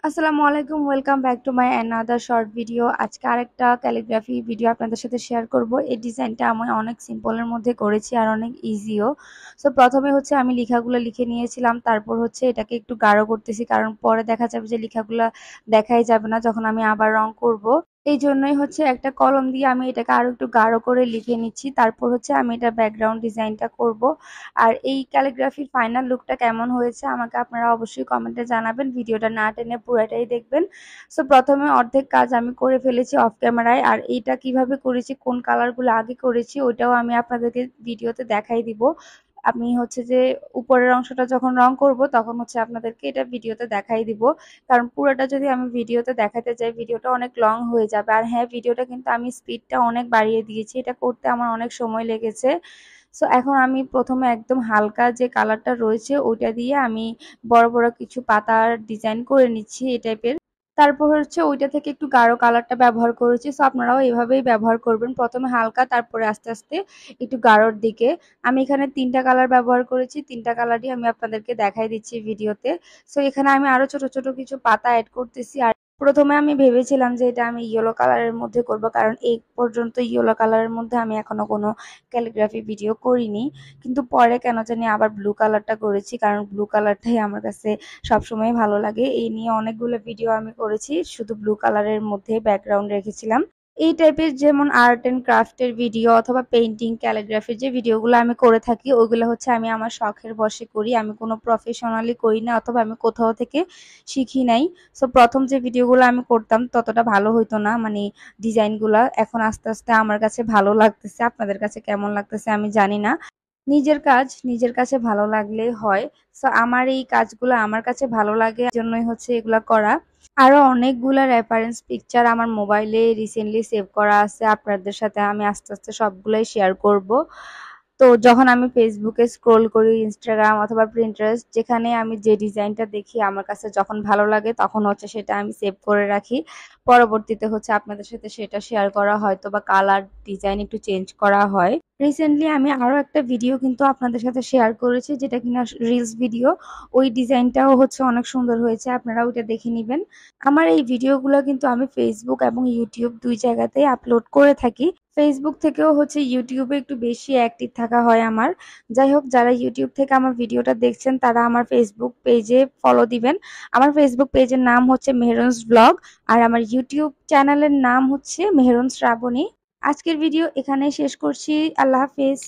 আসসালামু আলাইকুম, welcome back to my another short video. আজকে আরেকটা ক্যালিগ্রাফি ভিডিও আপনাদের সাথে শেয়ার করব। এই ডিজাইনটা আমি অনেক সিম্পলের মধ্যে করেছি আর অনেক ইজিও। সো প্রথমে হচ্ছে আমি লেখাগুলো লিখে নিয়েছিলাম, তারপর হচ্ছে এটাকে একটু গাঢ় করতেছি, কারণ পরে দেখা যাবে যে লেখাগুলো দেখাই যাবে না যখন আমি আবার রং করব। এই জন্যই হচ্ছে একটা কলম দিয়ে আমি এটাকে আরো একটু গাঢ় করে লিখে নিচ্ছি, তারপর হচ্ছে আমি এটা ব্যাকগ্রাউন্ড ডিজাইনটা করব। আর এই ক্যালিগ্রাফির ফাইনাল লুকটা কেমন হয়েছে আমাকে আপনারা অবশ্যই কমেন্টে জানাবেন, ভিডিওটা না টেনে পুরোটাই দেখবেন। সো প্রথমে অর্ধেক কাজ আমি করে ফেলেছি অফ ক্যামেরায়, আর এইটা কিভাবে করেছি, কোন কালারগুলো আগে করেছি ওইটাও আমি আপনাদেরকে ভিডিওতে দেখাই দিব। আমি হচ্ছে যে উপরের অংশটা যখন রং করব তখন হচ্ছে আপনাদেরকে এটা ভিডিওতে দেখাই দিব, কারণ পুরোটা যদি আমি ভিডিওতে দেখাতে যাই ভিডিওটা অনেক লং হয়ে যাবে। আর হ্যাঁ, ভিডিওটা কিন্তু আমি স্পিডটা অনেক বাড়িয়ে দিয়েছি, এটা করতে আমার অনেক সময় লেগেছে। সো এখন আমি প্রথমে একদম হালকা যে কালারটা রয়েছে ওইটা দিয়ে আমি বড় বড় কিছু পাতার ডিজাইন করে নিচ্ছি এই টাইপের। তারপর হচ্ছে ওইটা থেকে একটু গাঢ় কালারটা ব্যবহার করেছি। সো আপনারাও এভাবেই ব্যবহার করবেন, প্রথমে হালকা তারপরে আস্তে আস্তে একটু গাঢ়র দিকে। আমি এখানে 3টা কালার ব্যবহার করেছি, 3টা কালারই আমি আপনাদেরকে দেখাই দিচ্ছি ভিডিওতে। সো এখানে আমি আরো ছোট ছোট কিছু পাতা অ্যাড করতেছি। আর প্রথমে আমি ভেবেছিলাম যে এটা আমি ইয়েলো কালারের মধ্যে করব, কারণ এই পর্যন্ত ইয়েলো কালারের মধ্যে আমি এখনো কোনো ক্যালিগ্রাফি ভিডিও করিনি। কিন্তু পরে কেন জানি আবার ব্লু কালারটা করেছি, কারণ ব্লু কালারটাই আমার কাছে সবসময় ভালো লাগে। এই নিয়ে অনেকগুলো ভিডিও আমি করেছি, শুধু ব্লু কালারের মধ্যে ব্যাকগ্রাউন্ড রেখেছিলাম। এই টাইপের যেমন আর্ট এন্ড ক্রাফটের ভিডিও অথবা পেইন্টিং ক্যালিগ্রাফির যে ভিডিওগুলো আমি করে থাকি ওইগুলো হচ্ছে আমি আমার শখের বশে করি, আমি কোনো প্রফেশনালি করি না অথবা আমি কোথাও থেকে শিখি নাই। সো প্রথম যে ভিডিওগুলো আমি করতাম ততটা ভালো হইতো না, মানে ডিজাইনগুলা। এখন আস্তে আস্তে আমার কাছে ভালো লাগতেছে, আপনাদের কাছে কেমন লাগতেছে আমি জানি না। নিজের কাজ নিজের কাছে ভালো লাগলেই হয়। সো আমার এই কাজগুলো আমার কাছে ভালো লাগে, জন্যই হচ্ছে এগুলা করা। আরো অনেকগুলা রেফারেন্স পিকচার আমার মোবাইলে রিসেন্টলি সেভ করা আছে, আপনাদের সাথে আমি আস্তে আস্তে সবগুলাই শেয়ার করব। তো যখন আমি ফেসবুকে স্ক্রোল করি, ইনস্টাগ্রাম অথবা প্রিন্টারেস্ট, যেখানে আমি যে ডিজাইনটা দেখি আমার কাছে যখন ভালো লাগে তখন হচ্ছে সেটা আমি সেভ করে রাখি। পরবর্তীতে হচ্ছে আপনাদের সাথে সেটা শেয়ার করা, হয়তো বা কালার ডিজাইন একটু চেঞ্জ করা হয়। রিসেন্টলি আমি আরো একটা ভিডিও কিন্তু আপনাদের সাথে শেয়ার করেছি, যেটা কিনা রিলস ভিডিও। ওই ডিজাইনটাও হচ্ছে অনেক সুন্দর হয়েছে, আপনারা ওইটা দেখে নিবেন। আমার এই ভিডিওগুলো কিন্তু আমি ফেসবুক এবং ইউটিউব দুই জায়গাতেই আপলোড করে থাকি। ফেসবুক থেকেও হচ্ছে ইউটিউবে একটু বেশি অ্যাক্টিভ থাকা হয় আমার। যাই হোক, যারা ইউটিউব থেকে আমার ভিডিওটা দেখছেন তারা আমার ফেসবুক পেজে ফলো দিবেন। আমার ফেসবুক পেজের নাম হচ্ছে মেহেরুনস ব্লগ, আর আমার ইউটিউব চ্যানেলের নাম হচ্ছে মেহেরুন শ্রাবণী। আজকের ভিডিও এখানেই শেষ করছি। আল্লাহ হাফেজ।